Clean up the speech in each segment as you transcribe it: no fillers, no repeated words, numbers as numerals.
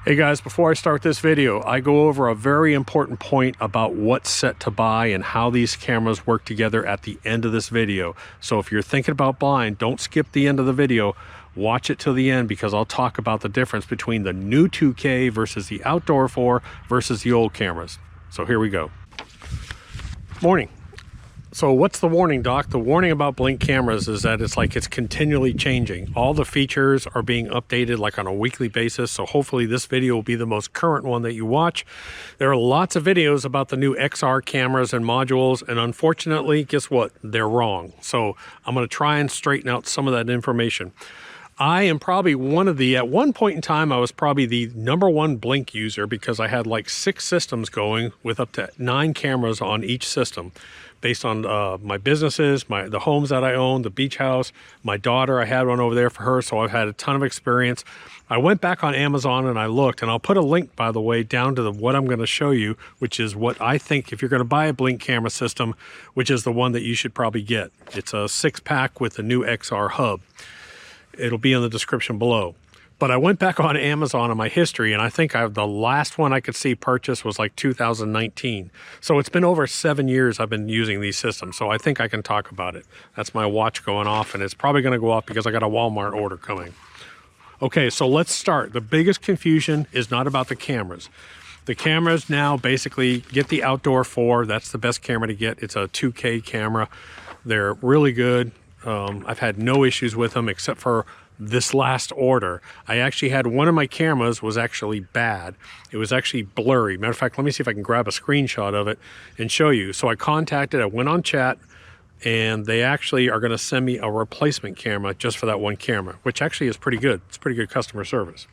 Hey guys, before I start this video, I go over a very important point about what set to buy and how these cameras work together at the end of this video. So if you're thinking about buying, don't skip the end of the video. Watch it till the end because I'll talk about the difference between the new 2K versus the outdoor 4 versus the old cameras. So here we go. Morning. So what's the warning, Doc? The warning about Blink cameras is that it's continually changing. All the features are being updated like on a weekly basis. So hopefully this video will be the most current one that you watch. There are lots of videos about the new XR cameras and modules. And unfortunately, guess what? They're wrong. So I'm going to try and straighten out some of that information. I am probably at one point in time, I was probably the #1 Blink user because I had like 6 systems going with up to 9 cameras on each system based on my businesses, the homes that I own, the beach house, my daughter, I had one over there for her. So I've had a ton of experience. I went back on Amazon and I looked, and I'll put a link, by the way, down to what I'm going to show you, which is what I think if you're going to buy a Blink camera system, which is the one that you should probably get. It's a 6-pack with the new XR hub. It'll be in the description below. But I went back on Amazon in my history, and I think the last one I could see purchased was like 2019. So it's been over 7 years I've been using these systems. So I think I can talk about it. That's my watch going off, and it's probably going to go off because I got a Walmart order coming. Okay, so let's start. The biggest confusion is not about the cameras. The cameras now basically get the outdoor 4. That's the best camera to get. It's a 2K camera. They're really good. I've had no issues with them except for this last order. I actually had one of my cameras was actually bad. It was actually blurry. Matter of fact, let me see if I can grab a screenshot of it and show you. So I went on chat, and they actually are going to send me a replacement camera just for that one camera, which actually is pretty good. It's pretty good customer service.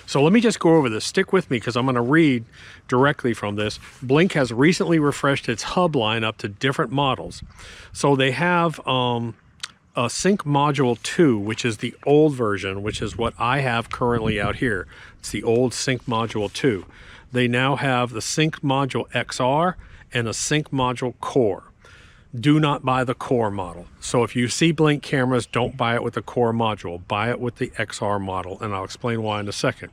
So let me just go over this. Stick with me because I'm going to read directly from this. Blink has recently refreshed its hub line up to different models. So they have a Sync Module 2, which is the old version, which is what I have currently out here. It's the old Sync Module 2. They now have the Sync Module XR and a Sync Module Core. Do not buy the Core model. So if you see Blink cameras, don't buy it with the Core module. Buy it with the XR model, and I'll explain why in a second.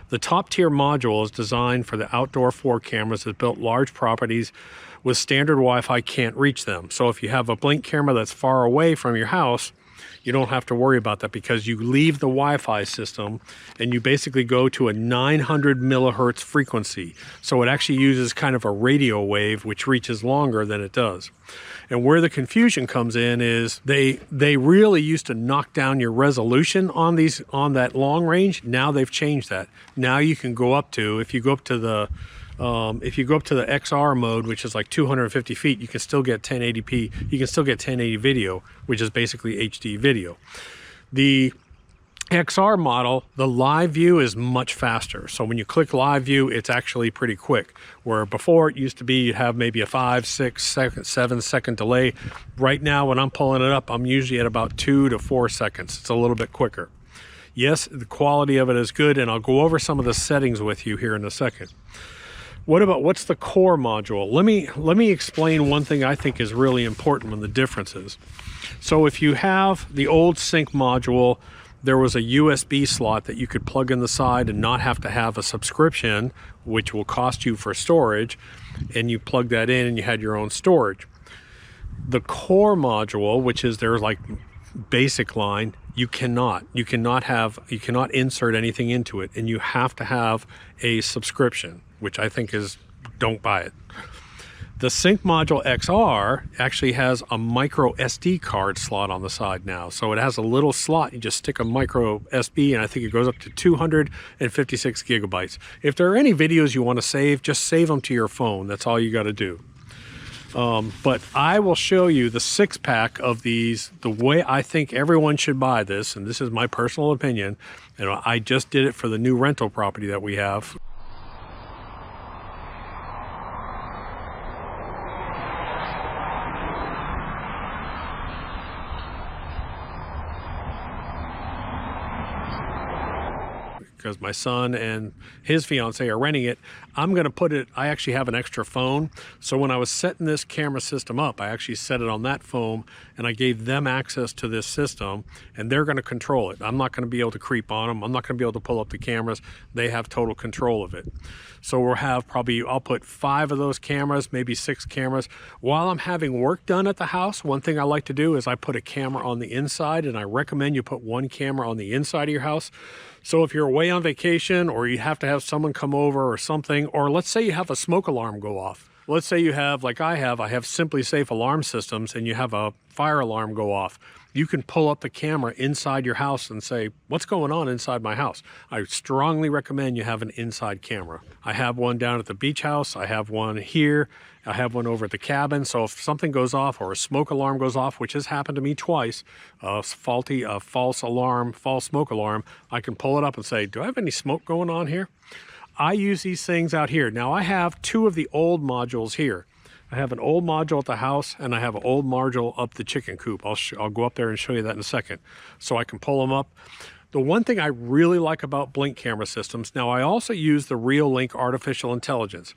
The top tier module is designed for the outdoor 4 cameras that built large properties with standard Wi-Fi can't reach them. So if you have a Blink camera that's far away from your house, you don't have to worry about that because you leave the Wi-Fi system and you basically go to a 900 millihertz frequency. So it actually uses kind of a radio wave, which reaches longer than it does. And where the confusion comes in is they really used to knock down your resolution on that long range. Now they've changed that. Now you can go up to, if you go up to the XR mode, which is like 250 feet, you can still get 1080p. You can still get 1080 video, which is basically HD video. The XR model, the live view is much faster. So when you click live view, it's actually pretty quick. Where before it used to be you'd have maybe a 5, 6, 7 second delay. Right now when I'm pulling it up, I'm usually at about 2 to 4 seconds. It's a little bit quicker. Yes, the quality of it is good, and I'll go over some of the settings with you here in a second. What's the Core module? Let me explain one thing I think is really important when the difference is. So if you have the old Sync module, there was a USB slot that you could plug in the side and not have to have a subscription, which will cost you for storage, and you plug that in and you had your own storage. The Core module, which is their like basic line, you cannot insert anything into it, and you have to have a subscription, which I think is, don't buy it. The Sync Module XR actually has a micro SD card slot on the side now. So it has a little slot, you just stick a micro SD, and I think it goes up to 256 gigabytes. If there are any videos you want to save, just save them to your phone. That's all you got to do. But I will show you the 6-pack of these, the way I think everyone should buy this, and this is my personal opinion, and I just did it for the new rental property that we have. because my son and his fiance are renting it. I'm going to put it, I actually have an extra phone. So when I was setting this camera system up, I actually set it on that phone and I gave them access to this system and they're going to control it. I'm not going to be able to creep on them. I'm not going to be able to pull up the cameras. They have total control of it. So we'll have probably, I'll put 5 of those cameras, maybe 6 cameras. While I'm having work done at the house, one thing I like to do is I put a camera on the inside, and I recommend you put 1 camera on the inside of your house. So if you're away on vacation or you have to have someone come over or something, or let's say you have a smoke alarm go off. Let's say you have, like I have Simply Safe alarm systems, and you have a fire alarm go off. You can pull up the camera inside your house and say, what's going on inside my house? I strongly recommend you have an inside camera. I have one down at the beach house. I have one here. I have one over at the cabin. So if something goes off or a smoke alarm goes off, which has happened to me twice, a false smoke alarm, I can pull it up and say, do I have any smoke going on here? I use these things out here. Now I have 2 of the old modules here. I have an old module at the house and I have an old module up the chicken coop. I'll go up there and show you that in a second. So I can pull them up. The one thing I really like about Blink camera systems, now I also use the Reolink artificial intelligence.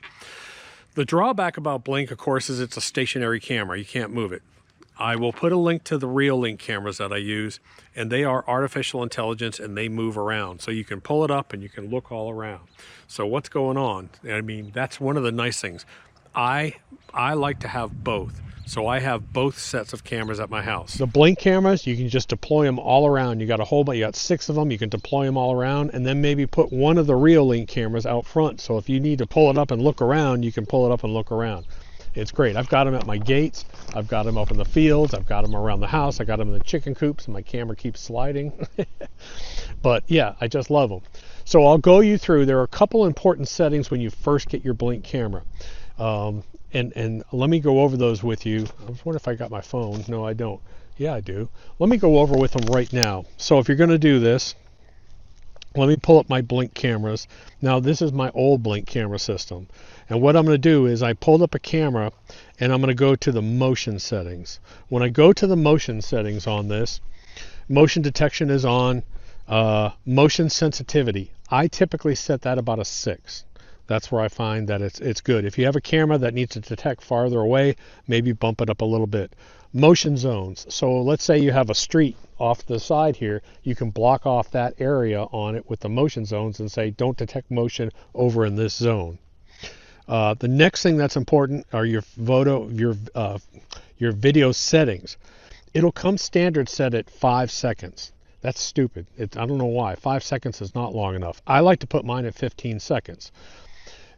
The drawback about Blink, of course, is it's a stationary camera. You can't move it. I will put a link to the Reolink cameras that I use, and they are artificial intelligence and they move around. So you can pull it up and you can look all around. So what's going on? I mean, that's one of the nice things. I like to have both. So I have both sets of cameras at my house. The Blink cameras, you can just deploy them all around. You got a whole bunch, you got 6 of them, you can deploy them all around, and then maybe put one of the Reolink cameras out front. So if you need to pull it up and look around, you can pull it up and look around. It's great. I've got them at my gates. I've got them up in the fields. I've got them around the house. I got them in the chicken coops, and my camera keeps sliding. But yeah, I just love them. So I'll go you through. There are a couple important settings when you first get your Blink camera. And let me go over those with you. I wonder if I got my phone. No, I don't. Yeah, I do. Let me go over with them right now. So if you're going to do this, let me pull up my Blink cameras. Now this is my old Blink camera system. And what I'm going to do is I pulled up a camera and I'm going to go to the motion settings. When I go to the motion settings on this, motion detection is on, motion sensitivity. I typically set that about a 6. That's where I find that it's good. If you have a camera that needs to detect farther away, maybe bump it up a little bit. Motion zones. So let's say you have a street off the side here. You can block off that area on it with the motion zones and say, don't detect motion over in this zone. The next thing that's important are your video settings. It'll come standard set at 5 seconds. That's stupid. I don't know why. 5 seconds is not long enough. I like to put mine at 15 seconds.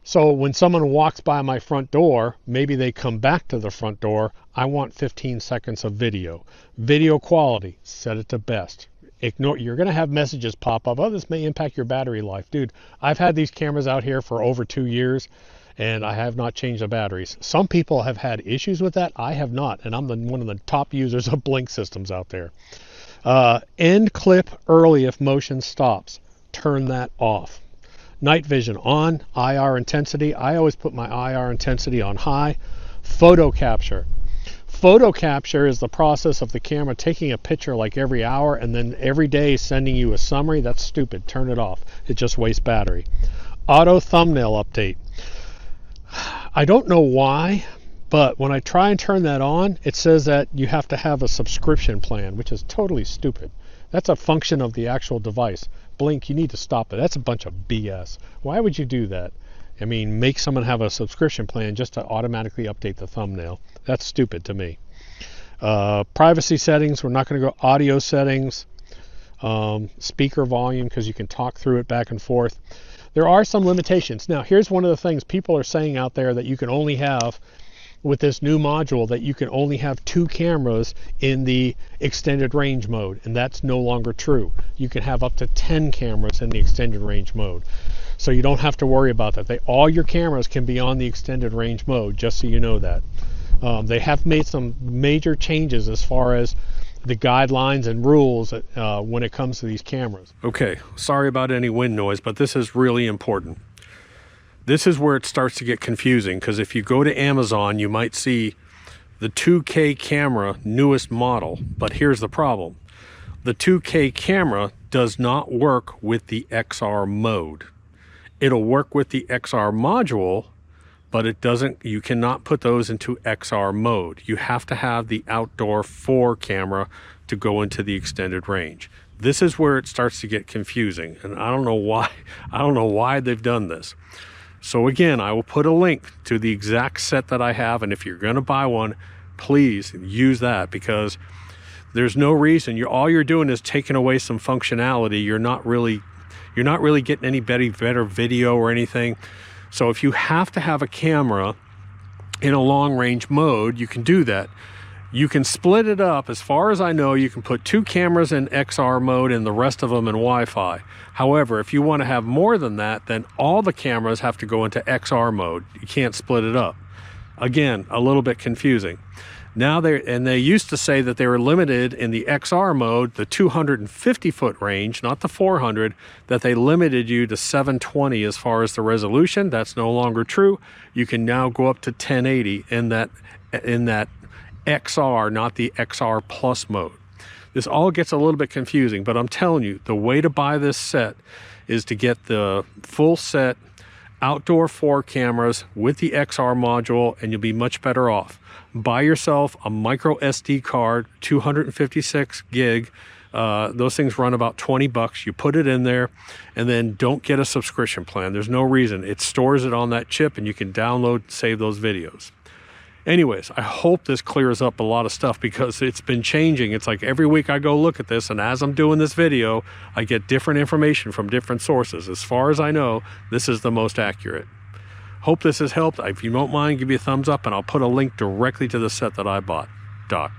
So when someone walks by my front door, maybe they come back to the front door, I want 15 seconds of video. Video quality, set it to best. You're going to have messages pop up. Oh, this may impact your battery life. Dude, I've had these cameras out here for over 2 years and I have not changed the batteries. Some people have had issues with that. I have not, and I'm one of the top users of Blink systems out there. End clip early if motion stops. Turn that off. Night vision on, IR intensity. I always put my IR intensity on high. Photo capture. Photo capture is the process of the camera taking a picture like every hour and then every day sending you a summary. That's stupid. Turn it off. It just wastes battery. Auto thumbnail update. I don't know why, but when I try and turn that on, it says that you have to have a subscription plan, which is totally stupid. That's a function of the actual device. Blink, you need to stop it. That's a bunch of BS. Why would you do that? I mean, make someone have a subscription plan just to automatically update the thumbnail. That's stupid to me. Privacy settings, we're not going to go audio settings. Speaker volume, because you can talk through it back and forth. There are some limitations. Now, here's one of the things people are saying out there that you can only have with this new module, that you can only have 2 cameras in the extended range mode, and that's no longer true. You can have up to 10 cameras in the extended range mode. So you don't have to worry about that. All your cameras can be on the extended range mode, just so you know that. They have made some major changes as far as the guidelines and rules when it comes to these cameras. Okay, sorry about any wind noise, but this is really important. This is where it starts to get confusing, because if you go to Amazon, you might see the 2K camera newest model, but here's the problem. The 2K camera does not work with the XR mode. It'll work with the XR module, but it doesn't, you cannot put those into XR mode. You have to have the outdoor 4 camera to go into the extended range. This is where it starts to get confusing, and I don't know why they've done this. So again, I will put a link to the exact set that I have, and if you're going to buy one, please use that, because there's no reason. All you're doing is taking away some functionality. You're not really getting any better video or anything. So if you have to have a camera in a long range mode, you can do that. You can split it up. As far as I know, you can put 2 cameras in XR mode and the rest of them in Wi-Fi. However, if you want to have more than that, then all the cameras have to go into XR mode. You can't split it up. Again, a little bit confusing. Now they used to say that they were limited in the XR mode, the 250-foot range, not the 400, that they limited you to 720 as far as the resolution. That's no longer true. You can now go up to 1080 in that XR, not the XR plus mode. This all gets a little bit confusing, but I'm telling you, the way to buy this set is to get the full set outdoor 4 cameras with the XR module, and you'll be much better off. Buy yourself a micro SD card, 256 gig. Those things run about 20 bucks. You put it in there, and then don't get a subscription plan. There's no reason. It stores it on that chip, and you can download and save those videos. Anyways, I hope this clears up a lot of stuff, because it's been changing. It's like every week I go look at this, and as I'm doing this video, I get different information from different sources. As far as I know, this is the most accurate. Hope this has helped. If you don't mind, give me a thumbs up, and I'll put a link directly to the set that I bought. Doc.